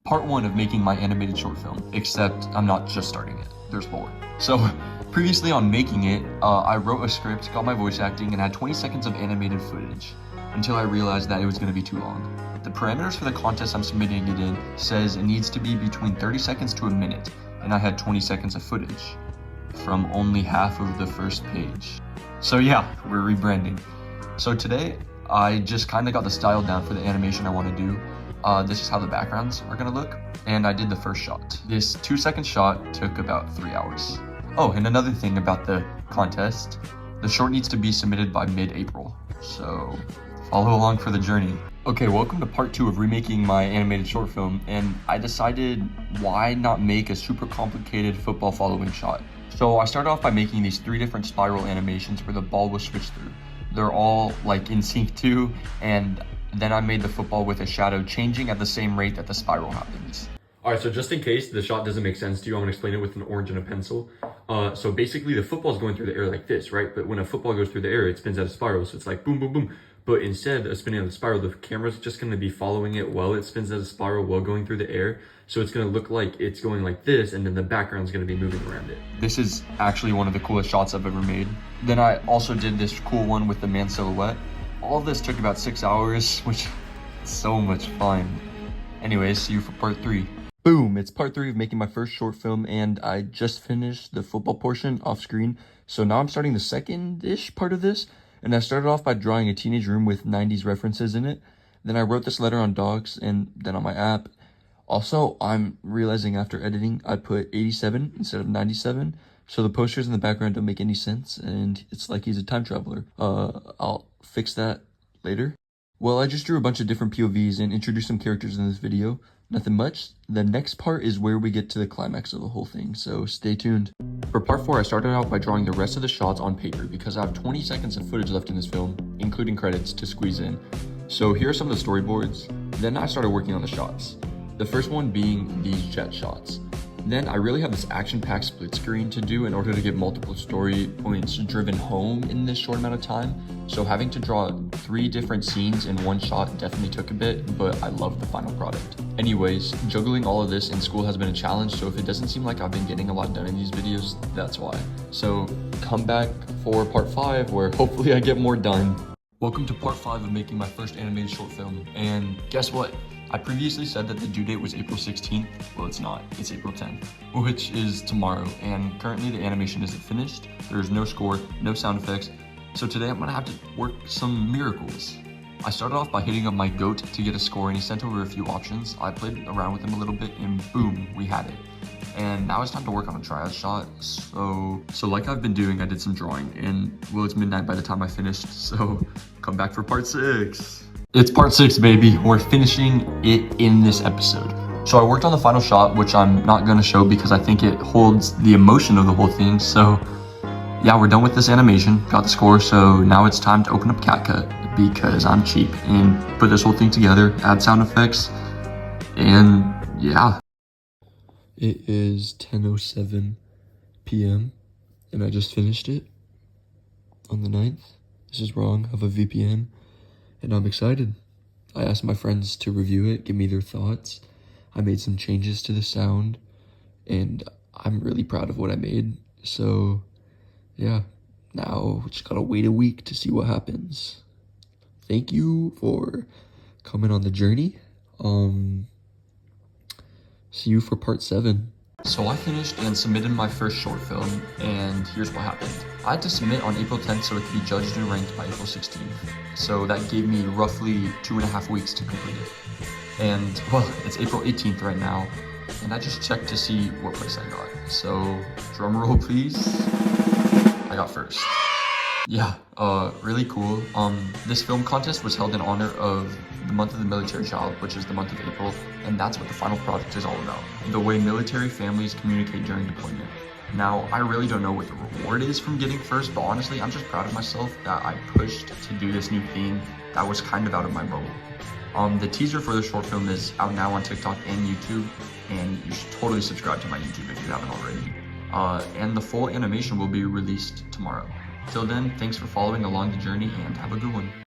part one of making my animated short film, except I'm not just starting it, there's more. So previously on making it, I wrote a script, got my voice acting, and had 20 seconds of animated footage until I realized that it was gonna be too long. The parameters for the contest I'm submitting it in says it needs to be between 30 seconds to a minute, and I had 20 seconds of footage from only half of the first page. So yeah, we're rebranding. So today, I just kind of got the style down for the animation I want to do. This is how the backgrounds are gonna look, and I did the first shot. This 2-second shot took about 3 hours. Oh, and another thing about the contest, the short needs to be submitted by mid-April, so follow along for the journey. Okay, welcome to part 2 of remaking my animated short film, and I decided why not make a super complicated football following shot. So I started off by making these 3 different spiral animations where the ball will switch through. They're all like in sync too, and then I made the football with a shadow changing at the same rate that the spiral happens. All right, so just in case the shot doesn't make sense to you, I'm gonna explain it with an orange and a pencil. So basically the football is going through the air like this, right? But when a football goes through the air, it spins out a spiral. So it's like boom, boom, boom. But instead of spinning out the spiral, the camera's just gonna be following it while it spins out a spiral while going through the air. So it's gonna look like it's going like this, and then the background's gonna be moving around it. This is actually one of the coolest shots I've ever made. Then I also did this cool one with the man silhouette. All of this took about 6 hours, which is so much fun. Anyways, see you for part 3. Boom, it's part 3 of making my first short film, and I just finished the football portion off screen. So now I'm starting the second-ish part of this, and I started off by drawing a teenage room with 90s references in it. Then I wrote this letter on dogs, and then on my app. Also, I'm realizing after editing, I put 87 instead of 97, so the posters in the background don't make any sense, and it's like he's a time traveler. I'll fix that later. Well, I just drew a bunch of different POVs and introduced some characters in this video. Nothing much. The next part is where we get to the climax of the whole thing, so stay tuned. For part 4, I started out by drawing the rest of the shots on paper because I have 20 seconds of footage left in this film, including credits, to squeeze in. So here are some of the storyboards. Then I started working on the shots. The first one being these jet shots. Then I really have this action-packed split screen to do in order to get multiple story points driven home in this short amount of time. So having to draw 3 different scenes in one shot definitely took a bit, but I love the final product. Anyways, juggling all of this in school has been a challenge, so if it doesn't seem like I've been getting a lot done in these videos, that's why. So come back for part 5 where hopefully I get more done. Welcome to part 5 of making my first animated short film, and guess what? I previously said that the due date was April 16th. Well, it's not. It's April 10th, which is tomorrow. And currently the animation isn't finished. There's no score, no sound effects. So today I'm gonna have to work some miracles. I started off by hitting up my goat to get a score, and he sent over a few options. I played around with him a little bit, and boom, we had it. And now it's time to work on a triad shot. So like I've been doing, I did some drawing, and well, it's midnight by the time I finished. So come back for part 6. It's part 6, baby. We're finishing it in this episode. So I worked on the final shot, which I'm not gonna show because I think it holds the emotion of the whole thing. So yeah, we're done with this animation, got the score. So now it's time to open up CapCut because I'm cheap and put this whole thing together, add sound effects, and yeah. It is 10:07 p.m. and I just finished it on the 9th. This is wrong, I have a VPN. And I'm excited. I asked my friends to review it, give me their thoughts. I made some changes to the sound, and I'm really proud of what I made. So, yeah, now we just gotta wait a week to see what happens. Thank you for coming on the journey. See you for part 7. So I finished and submitted my first short film, and here's what happened. I had to submit on April 10th so it could be judged and ranked by April 16th. So that gave me roughly 2.5 weeks to complete it. And well, it's April 18th right now, and I just checked to see what place I got. So drum roll please. I got first. Yeah, really cool. This film contest was held in honor of the month of the military child, which is the month of April, and that's what the final product is all about. The way military families communicate during deployment. Now, I really don't know what the reward is from getting first, but honestly, I'm just proud of myself that I pushed to do this new thing that was kind of out of my bubble. The teaser for the short film is out now on TikTok and YouTube, and you should totally subscribe to my YouTube if you haven't already. And the full animation will be released tomorrow. Till then, thanks for following along the journey and have a good one.